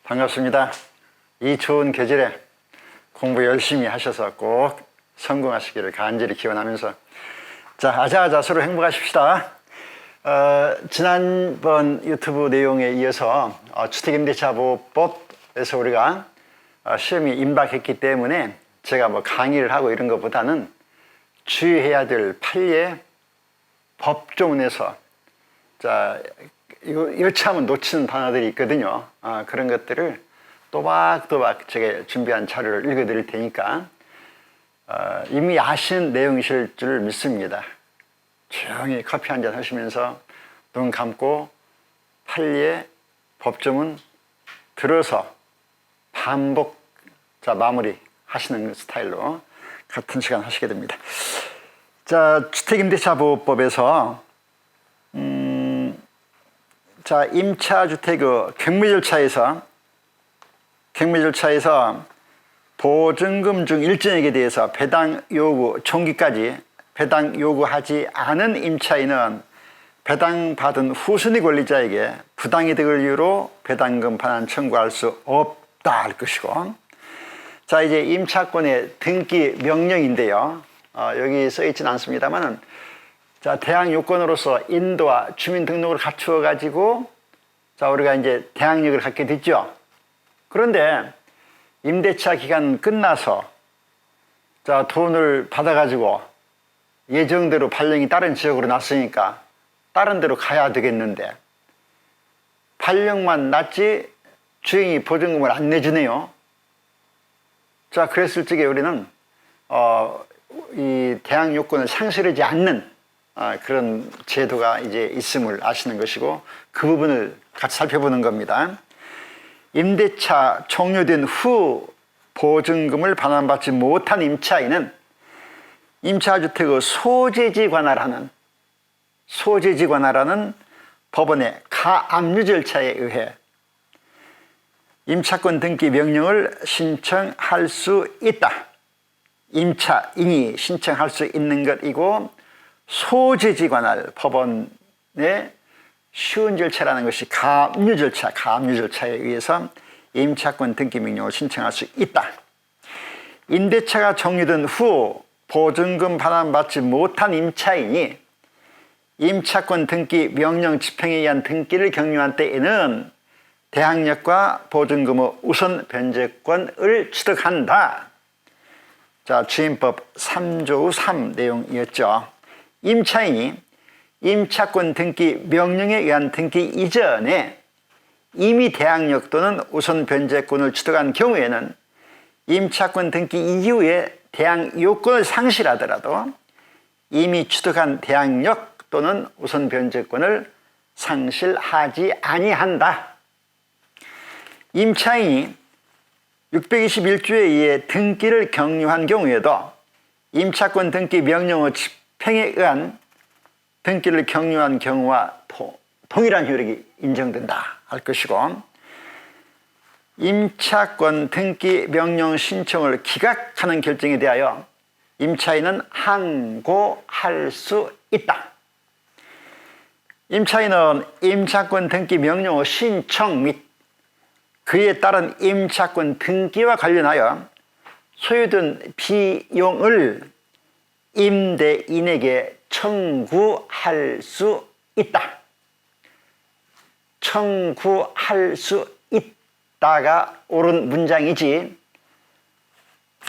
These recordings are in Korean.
반갑습니다. 이 좋은 계절에 공부 열심히 하셔서 꼭 성공하시기를 간절히 기원하면서 아자아자 서로 행복하십시다. 지난번 유튜브 내용에 이어서 주택임대차보호법에서 우리가 시험이 임박했기 때문에 제가 강의를 하고 이런 것보다는 주의해야 될 판례 법조문에서 이거 여차하면 놓치는 단어들이 있거든요. 그런 것들을 또박또박 제가 준비한 자료를 읽어 드릴 테니까 이미 아시는 내용이실 줄 믿습니다. 조용히 커피 한잔 하시면서 눈 감고 판례 법조문 들어서 반복 마무리 하시는 스타일로 같은 시간 하시게 됩니다. 주택임대차보호법에서 임차주택의 격리 절차에서 보증금 중 일정액에 대해서 배당 요구 종기까지 배당 요구하지 않은 임차인은 배당받은 후순위 권리자에게 부당이득을 이유로 배당금 반환 청구할 수 없다 할 것이고, 이제 임차권의 등기 명령인데요. 여기 써 있지는 않습니다만은 대항 요건으로서 인도와 주민등록을 갖추어 가지고 우리가 이제 대항력을 갖게 됐죠. 그런데 임대차 기간 끝나서 돈을 받아 가지고 예정대로 발령이 다른 지역으로 났으니까 다른 데로 가야 되겠는데 발령만 났지 주인이 보증금을 안 내주네요. 그랬을 적에 우리는 이 대항 요건을 상실하지 않는 그런 제도가 이제 있음을 아시는 것이고, 그 부분을 같이 살펴보는 겁니다. 임대차 종료된 후 보증금을 반환받지 못한 임차인은 임차주택의 소재지 관할하는 법원의 가압류 절차에 의해 임차권 등기 명령을 신청할 수 있다. 임차인이 신청할 수 있는 것이고, 소재지 관할 법원의 쉬운 절차라는 것이 가압류 절차에 의해서 임차권 등기 명령을 신청할 수 있다. 임대차가 종료된 후 보증금 반환받지 못한 임차인이 임차권 등기 명령 집행에 의한 등기를 격려한 때에는 대항력과 보증금의 우선 변제권을 취득한다. 주임법 3조 3 내용이었죠. 임차인이 임차권 등기 명령에 의한 등기 이전에 이미 대항력 또는 우선 변제권을 취득한 경우에는 임차권 등기 이후에 대항 요건을 상실하더라도 이미 취득한 대항력 또는 우선 변제권을 상실하지 아니한다. 임차인이 621조에 의해 등기를 격려한 경우에도 임차권 등기 명령의 집행에 의한 등기를 격려한 경우와 동일한 효력이 인정된다 할 것이고, 임차권 등기 명령 신청을 기각하는 결정에 대하여 임차인은 항고할 수 있다. 임차인은 임차권 등기 명령의 신청 및 그에 따른 임차권 등기와 관련하여 소요된 비용을 임대인에게 청구할 수 있다. 청구할 수 있다가 옳은 문장이지,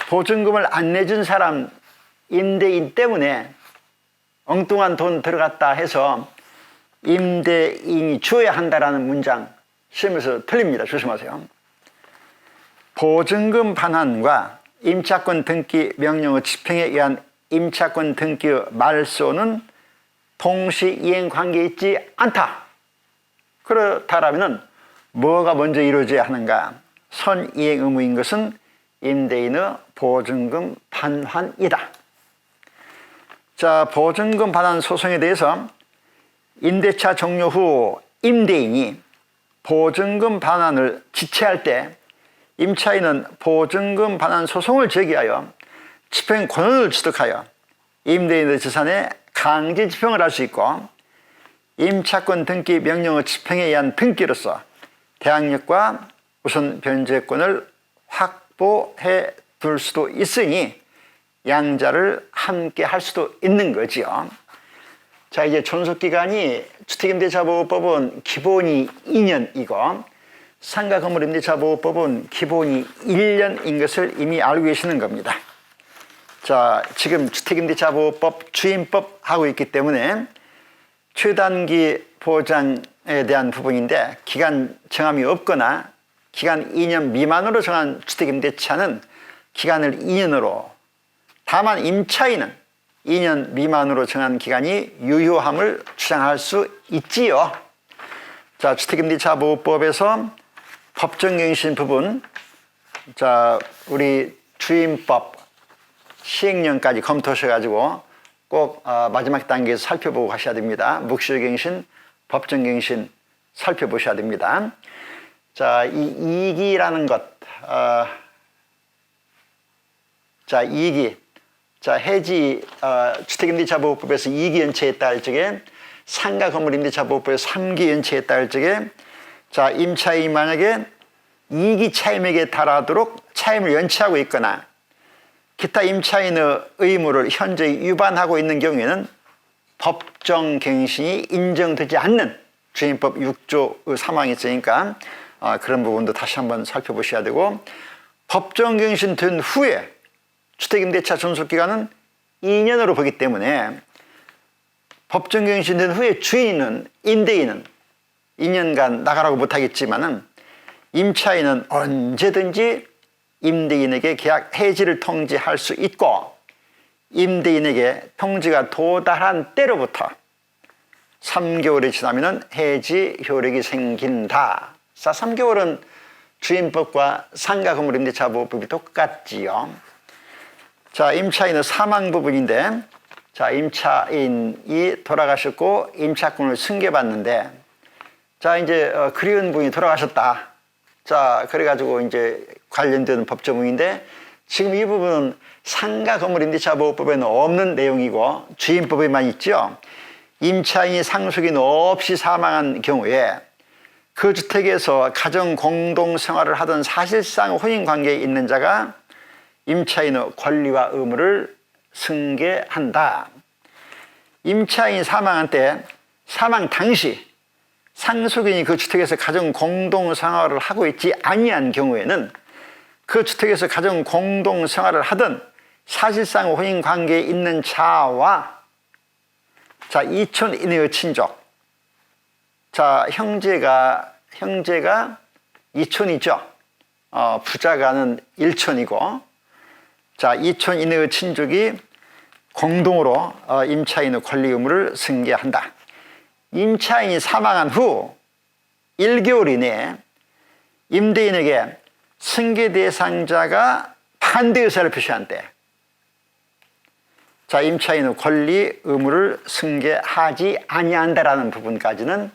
보증금을 안 내준 사람 임대인 때문에 엉뚱한 돈 들어갔다 해서 임대인이 줘야 한다라는 문장 시험에서 틀립니다. 조심하세요. 보증금 반환과 임차권 등기 명령의 집행에 의한 임차권 등기의 말소는 동시 이행 관계에 있지 않다. 그렇다면 뭐가 먼저 이루어져야 하는가? 선이행 의무인 것은 임대인의 보증금 반환이다. 보증금 반환 소송에 대해서 임대차 종료 후 임대인이 보증금 반환을 지체할 때 임차인은 보증금 반환 소송을 제기하여 집행 권한을 취득하여 임대인의 재산에 강제 집행을 할 수 있고, 임차권 등기 명령의 집행에 의한 등기로서 대항력과 우선 변제권을 확보해 둘 수도 있으니 양자를 함께 할 수도 있는 거지요. 자, 이제 존속기간이 주택임대차보호법은 기본이 2년이고 상가건물임대차보호법은 기본이 1년인 것을 이미 알고 계시는 겁니다. 자, 지금 주택임대차보호법 주임법 하고 있기 때문에 최단기 보장에 대한 부분인데 기간 정함이 없거나 기간 2년 미만으로 정한 주택임대차는 기간을 2년으로, 다만 임차인은 2년 미만으로 정한 기간이 유효함을 주장할 수 있지요. 자, 주택임대차보호법에서 법정갱신 부분, 자, 우리 주임법 시행령까지 검토하셔가지고 꼭 마지막 단계에서 살펴보고 가셔야 됩니다. 묵시갱신, 법정갱신 살펴보셔야 됩니다. 자, 이 이익이라는 것, 자, 이익이, 자, 해지, 주택임대차보호법에서 2기 연체했다 할 적에, 상가건물임대차보호법에서 3기 했다 할 적에, 자, 임차인이 만약에 2기 차임액에 달하도록 차임을 연체하고 있거나 기타 임차인의 의무를 현재 위반하고 있는 경우에는 법정갱신이 인정되지 않는 주임법 6조 사망이 있으니까 그런 부분도 다시 한번 살펴보셔야 되고, 법정갱신 된 후에 주택임대차 존속기간은 2년으로 보기 때문에 법정갱신 된 후에 주인은, 임대인은 2년간 나가라고 못하겠지만은 임차인은 언제든지 임대인에게 계약 해지를 통지할 수 있고, 임대인에게 통지가 도달한 때로부터 3개월이 지나면 해지 효력이 생긴다. 자, 3개월은 주임법과 상가건물임대차보호법이 똑같지요. 자, 임차인의 사망 부분인데, 자, 임차인이 돌아가셨고 임차권을 승계받는데, 자, 이제 그리운 분이 돌아가셨다. 자, 그래가지고 이제 관련된 법조문인데, 지금 이 부분은 상가건물임대차보호법에는 없는 내용이고 주임법에만 있죠. 임차인이 상속인 없이 사망한 경우에 그 주택에서 가정 공동생활을 하던 사실상 혼인관계에 있는 자가 임차인의 권리와 의무를 승계한다. 임차인이 사망한 때, 사망 당시 상속인이 그 주택에서 가정 공동생활을 하고 있지 아니한 경우에는 그 주택에서 가정 공동생활을 하던 사실상 혼인관계에 있는 자와, 자, 이촌 이내의 친족, 자, 형제가 이촌이죠. 부자가는 일촌이고, 자, 이촌 이내의 친족이 공동으로 임차인의 권리 의무를 승계한다. 임차인이 사망한 후 1개월 이내에 임대인에게 승계 대상자가 반대 의사를 표시한 때, 자, 임차인의 권리 의무를 승계하지 아니한다라는 부분까지는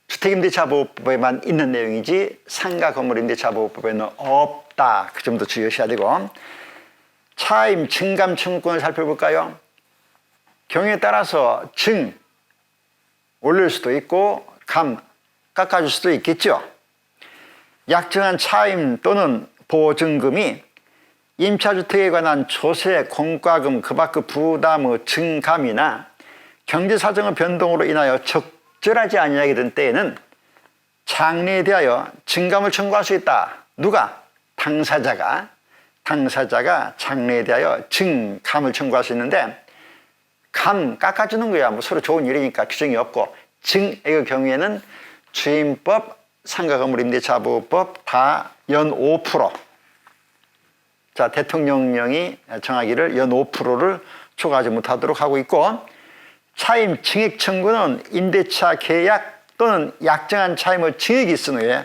주택임대차보호법에만 있는 내용이지 상가건물임대차보호법에는 없다. 그 점도 주의하셔야 되고, 차임 증감 청구권을 살펴볼까요? 경우에 따라서 증 올릴 수도 있고 감 깎아줄 수도 있겠죠. 약정한 차임 또는 보증금이 임차주택에 관한 조세, 공과금, 그 밖의 부담의 증감이나 경제사정의 변동으로 인하여 적절하지 아니하게 된 때에는 장래에 대하여 증감을 청구할 수 있다. 누가? 당사자가 장래에 대하여 증감을 청구할 수 있는데, 감 깎아주는 거야 뭐 서로 좋은 일이니까 규정이 없고, 증의 경우에는 주임법, 상가건물임대차보호법 다 연 5%, 자, 대통령령이 정하기를 연 5%를 초과하지 못하도록 하고 있고, 차임 증액 청구는 임대차 계약 또는 약정한 차임의 증액이 있은 후에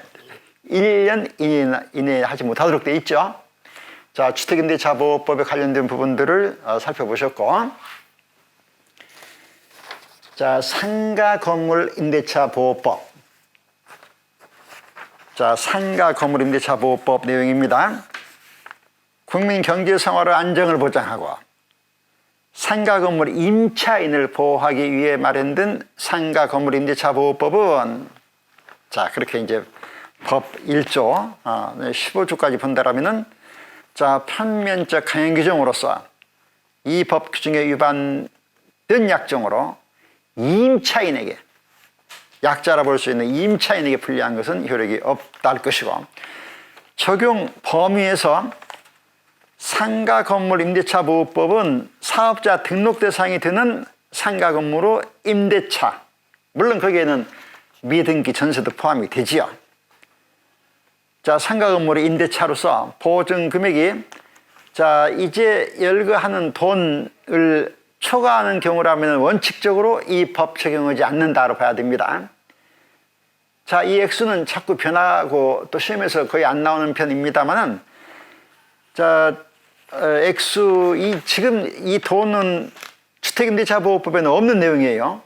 1년 이내에 하지 못하도록 되어 있죠. 자, 주택임대차보호법에 관련된 부분들을 살펴보셨고, 자, 상가건물임대차보호법. 자, 상가건물임대차보호법 내용입니다. 국민 경제생활의 안정을 보장하고 상가건물 임차인을 보호하기 위해 마련된 상가건물임대차보호법은, 자, 그렇게 이제 법 1조 15조까지 본다라면은 자, 편면적 강행 규정으로서 이 법 규정에 위반된 약정으로 임차인에게, 약자라 볼 수 있는 임차인에게 불리한 것은 효력이 없다 할 것이고, 적용 범위에서 상가 건물 임대차 보호법은 사업자 등록 대상이 되는 상가 건물로 임대차, 물론 거기에는 미등기 전세도 포함이 되지요. 자, 상가 건물의 임대차로서 보증 금액이 자, 이제 열거하는 돈을 초과하는 경우라면 원칙적으로 이 법 적용하지 않는다로 봐야 됩니다. 자, 이 액수는 자꾸 변하고 또 시험에서 거의 안 나오는 편입니다만은, 자, 액수, 지금 이 돈은 주택임대차보호법에는 없는 내용이에요.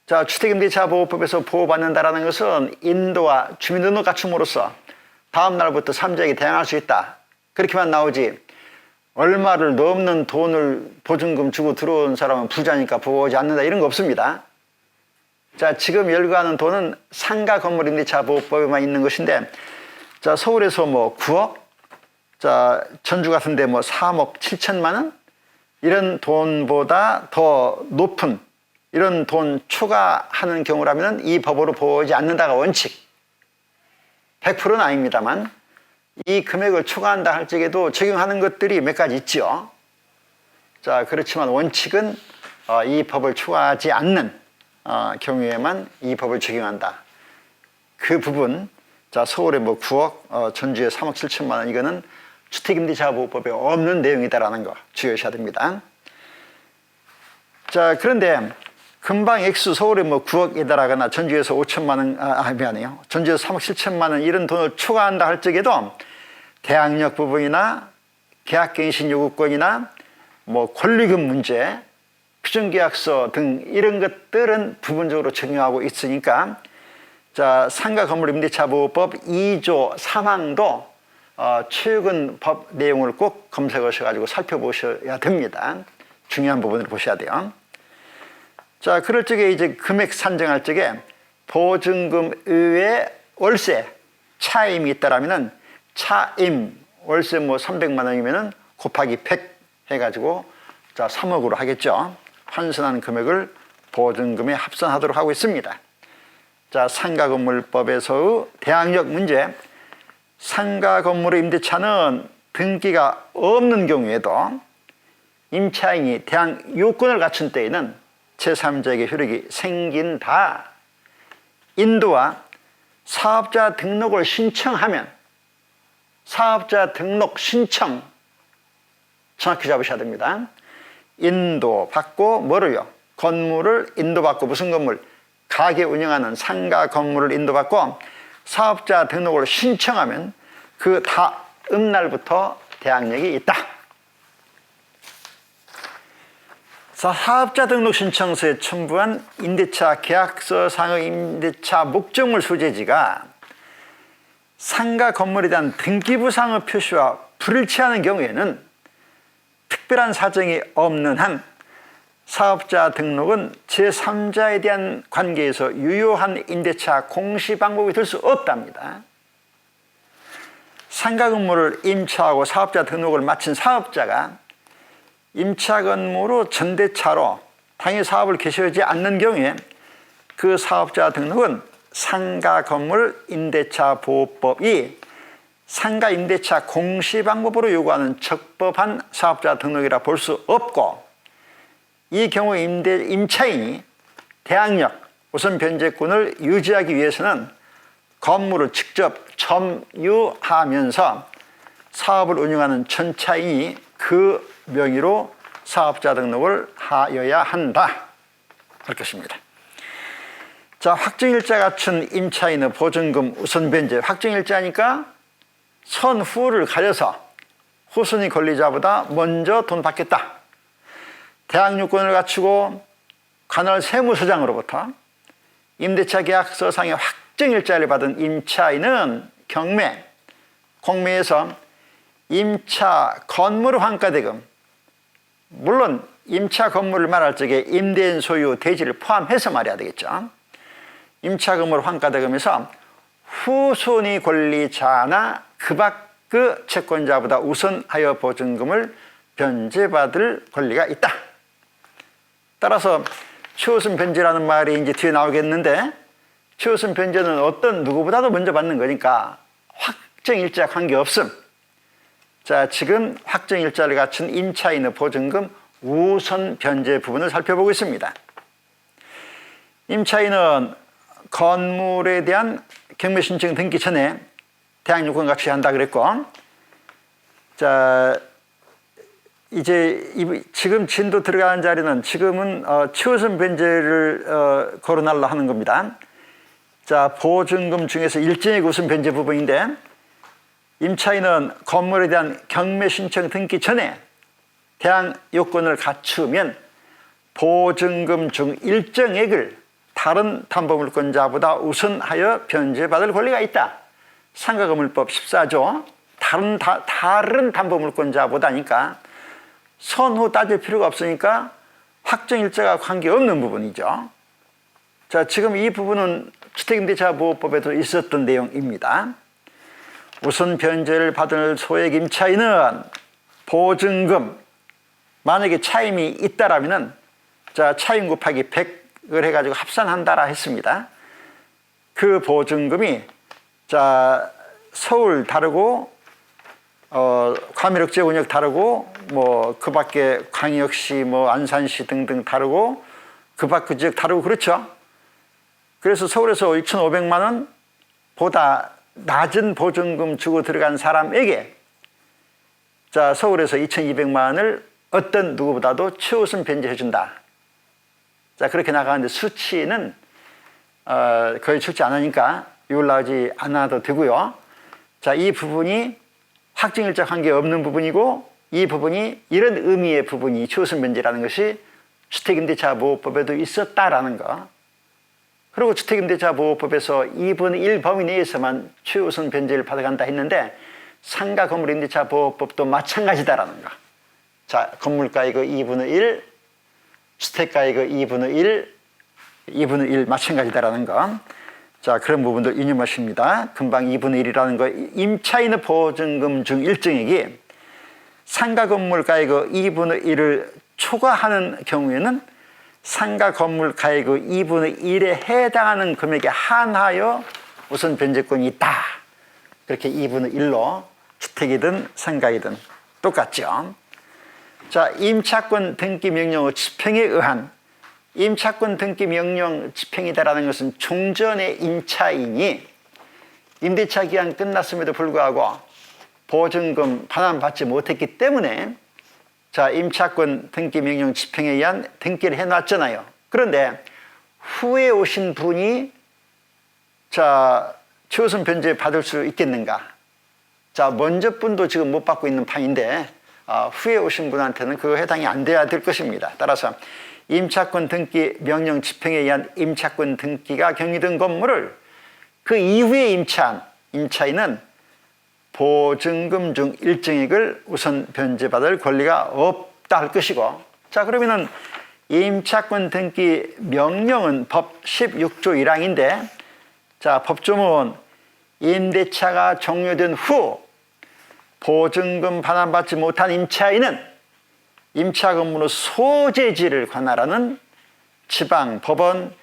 자, 주택임대차보호법에서 보호받는다라는 것은 인도와 주민등록 갖춤으로써 다음 날부터 삼자에게 대항할 수 있다, 그렇게만 나오지, 얼마를 넘는 돈을 보증금 주고 들어온 사람은 부자니까 보호하지 않는다, 이런 거 없습니다. 자, 지금 열거하는 돈은 상가 건물 임대차 보호법에만 있는 것인데, 자, 서울에서 뭐 9억, 자, 전주 같은데 뭐 3억 7천만 원, 이런 돈보다 더 높은 이런 돈 초과하는 경우라면 이 법으로 보호하지 않는다가 원칙. 100%는 아닙니다만 이 금액을 초과한다 할 적에도 적용하는 것들이 몇 가지 있죠. 자, 그렇지만 원칙은 이 법을 초과하지 않는 경우에만 이 법을 적용한다. 그 부분, 자, 서울에 뭐 9억, 전주에 3억 7천만 원, 이거는 주택임대차보호법에 없는 내용이다라는 거 주의하셔야 됩니다. 자, 그런데 금방 액수 서울에 뭐 9억이다라거나 전주에서 5천만 원, 미안해요. 전주에서 3억 7천만 원 이런 돈을 초과한다 할 적에도 대항력 부분이나 계약갱신 요구권이나 뭐 권리금 문제, 피정계약서 등 이런 것들은 부분적으로 적용하고 있으니까, 자, 상가 건물 임대차 보호법 2조 3항도 최근 법 내용을 꼭 검색하셔가지고 살펴보셔야 됩니다. 중요한 부분을 보셔야 돼요. 자, 그럴 적에 이제 금액 산정할 적에 보증금 외에 월세 차임이 있다라면은 차임 월세 뭐 300만 원이면은 곱하기 100 해가지고 자 3억으로 하겠죠. 환산한 금액을 보증금에 합산하도록 하고 있습니다. 자, 상가건물법에서의 대항력 문제, 상가 건물의 임대차는 등기가 없는 경우에도 임차인이 대항 요건을 갖춘 때에는 제3자에게 효력이 생긴다. 인도와 사업자 등록을 신청하면, 사업자 등록 신청 정확히 잡으셔야 됩니다. 인도받고 뭐를요? 건물을 인도받고, 무슨 건물? 가게 운영하는 상가 건물을 인도받고 사업자 등록을 신청하면 그 다음 날부터 대항력이 있다. 사업자 등록 신청서에 첨부한 임대차 계약서상의 임대차 목적물 소재지가 상가 건물에 대한 등기부상의 표시와 불일치하는 경우에는 특별한 사정이 없는 한 사업자 등록은 제3자에 대한 관계에서 유효한 임대차 공시 방법이 될 수 없답니다. 상가 건물을 임차하고 사업자 등록을 마친 사업자가 임차 건물로 전대차로 당일 사업을 개시하지 않는 경우에 그 사업자 등록은 상가 건물 임대차 보호법이 상가 임대차 공시 방법으로 요구하는 적법한 사업자 등록이라 볼 수 없고, 이 경우 임차인이 대항력 우선 변제권을 유지하기 위해서는 건물을 직접 점유하면서 사업을 운영하는 전차인이 그 명의로 사업자 등록을 하여야 한다 할 것입니다. 자, 확정일자 갖춘 임차인의 보증금 우선 변제, 확정일자니까 선후를 가려서 후순위 권리자보다 먼저 돈 받겠다. 대항력권을 갖추고 관할 세무서장으로부터 임대차 계약서상의 확정일자를 받은 임차인은 경매, 공매에서 임차 건물 환가대금, 물론 임차 건물을 말할 적에 임대인 소유 대지를 포함해서 말해야 되겠죠. 임차 건물 환가대금에서 후손이 권리자나 그 밖의 채권자보다 우선하여 보증금을 변제받을 권리가 있다. 따라서 최우선 변제라는 말이 이제 뒤에 나오겠는데, 최우선 변제는 어떤 누구보다도 먼저 받는 거니까 확정일자 관계없음. 자, 지금 확정일자를 갖춘 임차인의 보증금 우선 변제 부분을 살펴보고 있습니다. 임차인은 건물에 대한 경매 신청 등기 전에 대항 요건 갖춰야 한다 그랬고, 자, 이제 지금 진도 들어가는 자리는 지금은 최우선 변제를 거론하려 하는 겁니다. 자, 보증금 중에서 일정액 우선 변제 부분인데, 임차인은 건물에 대한 경매 신청 등기 전에 대항 요건을 갖추면 보증금 중 일정액을 다른 담보물권자보다 우선하여 변제받을 권리가 있다. 상가건물법 14조 다른 담보물권자보다니까 선후 따질 필요가 없으니까 확정일자가 관계없는 부분이죠. 자, 지금 이 부분은 주택임대차보호법에도 있었던 내용입니다. 우선 변제를 받을 소액 임차인은 보증금, 만약에 차임이 있다라면은, 자, 차임 곱하기 100을 해가지고 합산한다라 했습니다. 그 보증금이, 자, 서울 다르고, 과밀억제 운역 다르고, 뭐, 그 밖에 광역시, 뭐, 안산시 등등 다르고, 그 밖 지역 다르고, 그렇죠? 그래서 서울에서 2,500만 원 보다 낮은 보증금 주고 들어간 사람에게, 자, 서울에서 2,200만 원을 어떤 누구보다도 최우선 변제해준다. 자, 그렇게 나가는데 수치는 거의 출제 안 하니까 올라오지 않아도 되고요. 자, 이 부분이 확정일자 관계 없는 부분이고, 이 부분이 이런 의미의 부분이 최우선 변제라는 것이 주택임대차보호법에도 있었다라는 거. 그리고 주택임대차보호법에서 2분의 1 범위 내에서만 최우선 변제를 받아간다 했는데, 상가 건물임대차보호법도 마찬가지다라는 거. 자, 건물가의 그 2분의 1, 주택가의 그 2분의 1 마찬가지다라는 거. 자, 그런 부분들 유념하십니다. 금방 2분의 1이라는 거, 임차인의 보증금 중 일정액이 상가 건물가의 그 2분의 1을 초과하는 경우에는 상가 건물가의 그 2분의 1에 해당하는 금액에 한하여 우선 변제권이 있다. 그렇게 2분의 1로 주택이든 상가이든 똑같죠. 자, 임차권 등기 명령의 집행에 의한, 임차권 등기 명령 집행이다라는 것은 종전의 임차인이 임대차 기간 끝났음에도 불구하고 보증금 반환받지 못했기 때문에, 자, 임차권 등기 명령 집행에 의한 등기를 해놨잖아요. 그런데 후에 오신 분이, 자, 최우선 변제 받을 수 있겠는가? 자, 먼저 분도 지금 못 받고 있는 판인데, 후에 오신 분한테는 그거 해당이 안 돼야 될 것입니다. 따라서 임차권 등기 명령 집행에 의한 임차권 등기가 경유된 건물을 그 이후에 임차인은 보증금 중 일정액을 우선 변제받을 권리가 없다 할 것이고, 자, 그러면은 임차권 등기 명령은 법 16조 1항인데, 자, 법조문 임대차가 종료된 후 보증금 반환받지 못한 임차인은 임차 건물의 소재지를 관할하는 지방법원,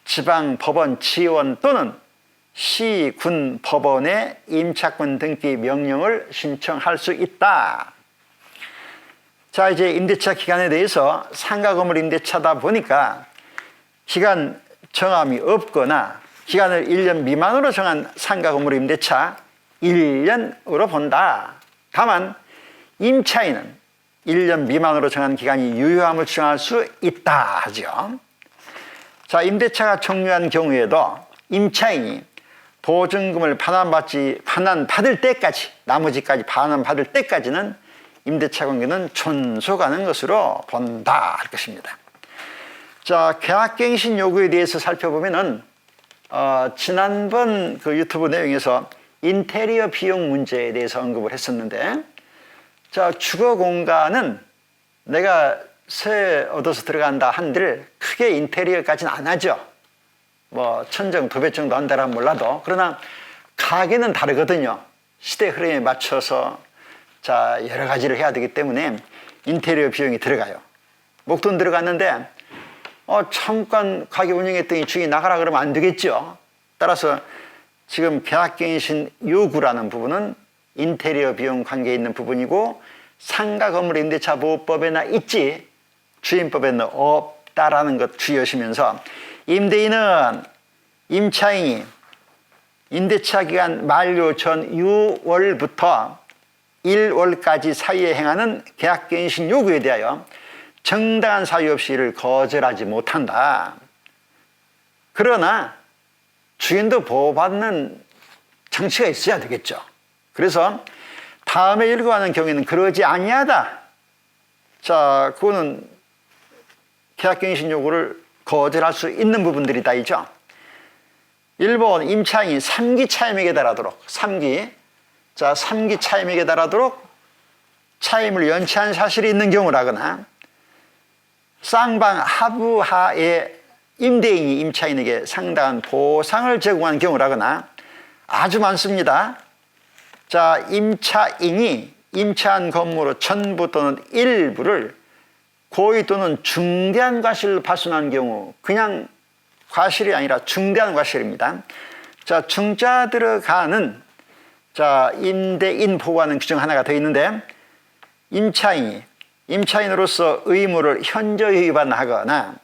지방법원 지원 또는 시, 군 법원에 임차권 등기 명령을 신청할 수 있다. 자, 이제 임대차 기간에 대해서 상가 건물 임대차다 보니까 기간 정함이 없거나 기간을 1년 미만으로 정한 상가 건물 임대차 1년으로 본다. 다만 임차인은 1년 미만으로 정한 기간이 유효함을 주장할 수 있다 하죠. 자, 임대차가 종료한 경우에도 임차인이 보증금을 반환받을 때까지, 나머지까지 반환받을 때까지는 임대차 관계는 존속하는 것으로 본다 할 것입니다. 자, 계약갱신 요구에 대해서 살펴보면은 지난번 그 유튜브 내용에서 인테리어 비용 문제에 대해서 언급을 했었는데, 자, 주거 공간은 내가 새 얻어서 들어간다 한들 크게 인테리어까지는 안 하죠. 뭐 천정, 도배 정도 한다라 몰라도. 그러나 가게는 다르거든요. 시대 흐름에 맞춰서 자 여러 가지를 해야 되기 때문에 인테리어 비용이 들어가요. 목돈 들어갔는데 잠깐 가게 운영했더니 주인이 나가라 그러면 안 되겠죠. 따라서 지금 계약갱신 요구라는 부분은 인테리어 비용 관계에 있는 부분이고 상가 건물 임대차 보호법에나 있지 주임법에는 없다라는 것 주의하시면서 임대인은 임차인이 임대차 기간 만료 전 6월부터 1월까지 사이에 행하는 계약갱신 요구에 대하여 정당한 사유 없이 이를 거절하지 못한다. 그러나 주인도 보호받는 장치가 있어야 되겠죠. 그래서 다음에 읽어가는 경우에는 그러지 아니하다. 자, 그거는 계약갱신 요구를 거절할 수 있는 부분들이다 이죠. 1번 임차인이 3기 차임액에 달하도록 3기 자 3기 차임액에 달하도록 차임을 연체한 사실이 있는 경우라거나 쌍방 합의하에 임대인이 임차인에게 상당한 보상을 제공한 경우라거나 아주 많습니다. 자, 임차인이 임차한 건물의 전부 또는 일부를 고의 또는 중대한 과실을 파손한 경우 그냥 과실이 아니라 중대한 과실입니다. 자, 중자 들어가는 자 임대인 보호하는 규정 하나가 더 있는데 임차인으로서 의무를 현저히 위반하거나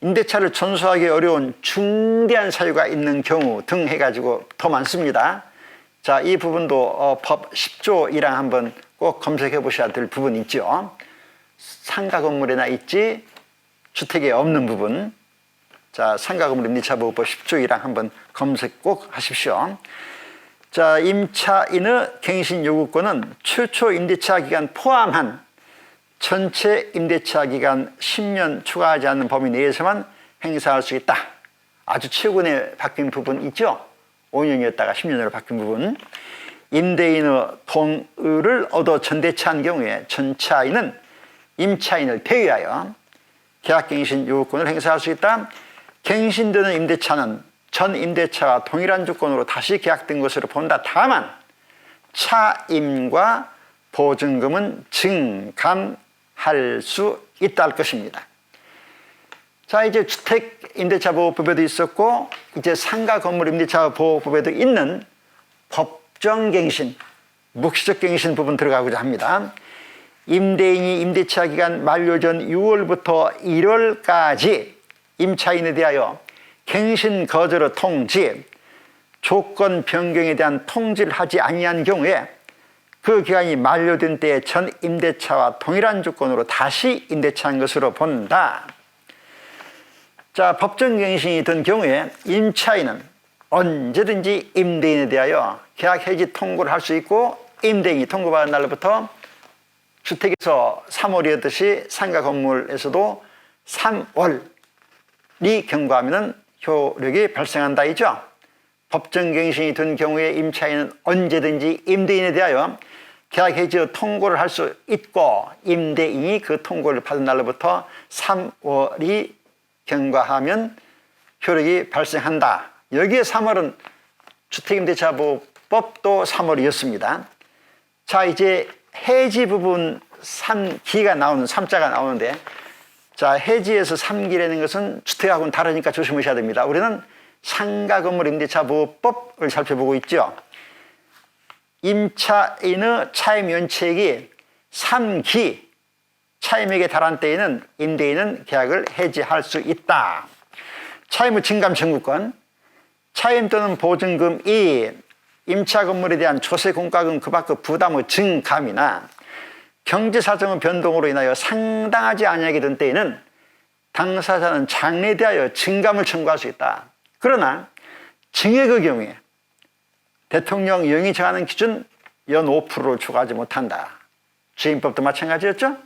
임대차를 존수하기 어려운 중대한 사유가 있는 경우 등 해가지고 더 많습니다. 자, 이 부분도 법 10조 1항 한번 꼭 검색해 보셔야 될 부분이 있죠. 상가 건물에나 있지 주택에 없는 부분. 자, 상가 건물 임대차 보호법 10조 1항 한번 검색 꼭 하십시오. 자, 임차인의 갱신 요구권은 최초 임대차 기간 포함한 전체 임대차 기간 10년 추가하지 않는 범위 내에서만 행사할 수 있다. 아주 최근에 바뀐 부분 있죠? 5년이었다가 10년으로 바뀐 부분. 임대인의 동의를 얻어 전대차한 경우에 전차인은 임차인을 대위하여 계약갱신 요구권을 행사할 수 있다. 갱신되는 임대차는 전 임대차와 동일한 조건으로 다시 계약된 것으로 본다. 다만 차임과 보증금은 증감할 수 있다 할 것입니다. 자, 이제 주택 임대차 보호법에도 있었고 이제 상가 건물 임대차 보호법에도 있는 법정갱신, 묵시적 갱신 부분 들어가고자 합니다. 임대인이 임대차 기간 만료 전 6월부터 1월까지 임차인에 대하여 갱신 거절의 통지, 조건 변경에 대한 통지를 하지 아니한 경우에 그 기간이 만료된 때에 전 임대차와 동일한 조건으로 다시 임대차한 것으로 본다. 자, 법정갱신이 된 경우에 임차인은 언제든지 임대인에 대하여 계약 해지 통고를 할 수 있고 임대인이 통고받은 날로부터 주택에서 3월이었듯이 상가 건물에서도 3월이 경과하면 효력이 발생한다 이죠. 법정갱신이 된 경우에 임차인은 언제든지 임대인에 대하여 계약 해지 통고를 할 수 있고 임대인이 그 통고를 받은 날로부터 3월이 경과하면 효력이 발생한다. 여기에 3월은 주택임대차보호법도 3월이었습니다. 자, 이제 해지 부분 3기가 나오는 3자가 나오는데 자, 해지에서 3기라는 것은 주택하고는 다르니까 조심하셔야 됩니다. 우리는 상가 건물 임대차 보호법을 살펴보고 있죠. 임차인의 차임 연체액이 3기 차임액에 달한 때에는 임대인은 계약을 해지할 수 있다. 차임 후 증감 청구권, 차임 또는 보증금 2, 임차 건물에 대한 조세 공과금 그 밖의 부담의 증감이나 경제사정의 변동으로 인하여 상당하지 아니하게 된 때에는 당사자는 장래에 대하여 증감을 청구할 수 있다. 그러나 증액의 경우에 대통령 영이 정하는 기준 연 5%를 초과하지 못한다. 주임법도 마찬가지였죠.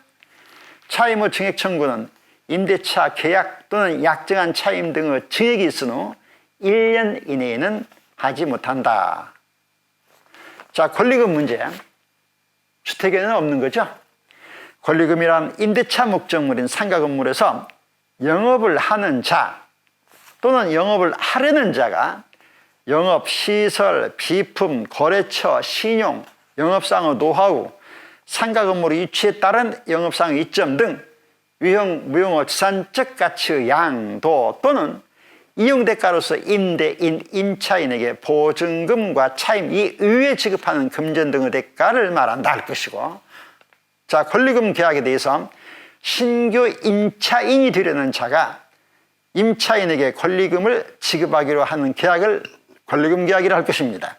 차임 후 증액 청구는 임대차 계약 또는 약정한 차임 등의 증액이 있은 후 1년 이내에는 하지 못한다. 자, 권리금 문제. 주택에는 없는 거죠. 권리금이란 임대차 목적물인 상가 건물에서 영업을 하는 자 또는 영업을 하려는 자가 영업, 시설, 비품, 거래처, 신용, 영업상의 노하우, 상가 건물의 위치에 따른 영업상의 이점 등 유형, 무형의 지산적 가치의 양도 또는 이용대가로서 임대인, 임차인에게 보증금과 차임 이외에 지급하는 금전 등의 대가를 말한다 할 것이고, 자, 권리금 계약에 대해서 신규 임차인이 되려는 자가 임차인에게 권리금을 지급하기로 하는 계약을 권리금 계약이라 할 것입니다.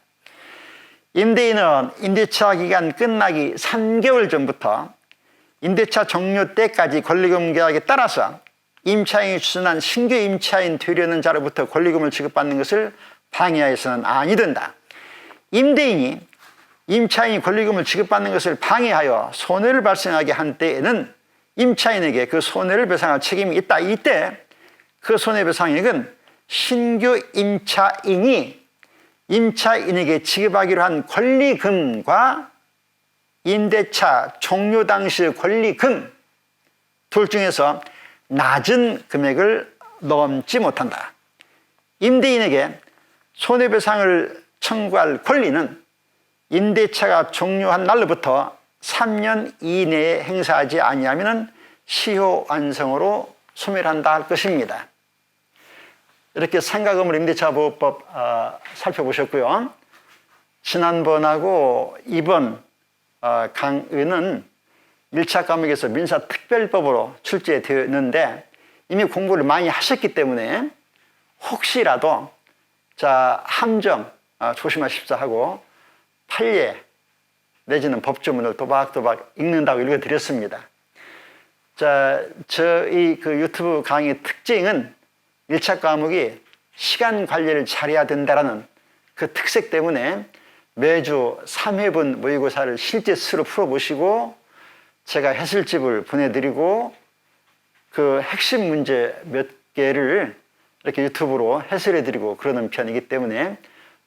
임대인은 임대차 기간 끝나기 3개월 전부터 임대차 종료 때까지 권리금 계약에 따라서 임차인이 추천한 신규 임차인 되려는 자로부터 권리금을 지급받는 것을 방해하여서는 아니 된다. 임대인이 임차인이 권리금을 지급받는 것을 방해하여 손해를 발생하게 한 때에는 임차인에게 그 손해를 배상할 책임이 있다. 이때 그 손해배상액은 신규 임차인이 임차인에게 지급하기로 한 권리금과 임대차 종료 당시의 권리금 둘 중에서 낮은 금액을 넘지 못한다. 임대인에게 손해배상을 청구할 권리는 임대차가 종료한 날로부터 3년 이내에 행사하지 아니하면 시효 완성으로 소멸한다 할 것입니다. 이렇게 상가건물 임대차 보호법 살펴보셨고요. 지난번하고 이번 강의는 1차 과목에서 민사특별법으로 출제되었는데 이미 공부를 많이 하셨기 때문에 혹시라도 자 함정 조심하십사 하고 판례 내지는 법조문을 도박도박 읽는다고 읽어드렸습니다. 자, 저희 그 유튜브 강의 특징은 1차 과목이 시간 관리를 잘해야 된다는 그 특색 때문에 매주 3회분 모의고사를 실제 스스로 풀어보시고 제가 해설집을 보내드리고 그 핵심 문제 몇 개를 이렇게 유튜브로 해설해드리고 그러는 편이기 때문에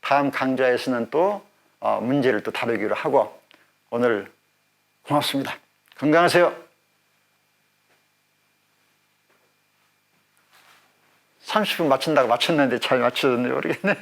다음 강좌에서는 또 문제를 또 다루기로 하고 오늘 고맙습니다. 건강하세요. 30분 맞춘다고 맞췄는데 잘 맞추는지 모르겠네.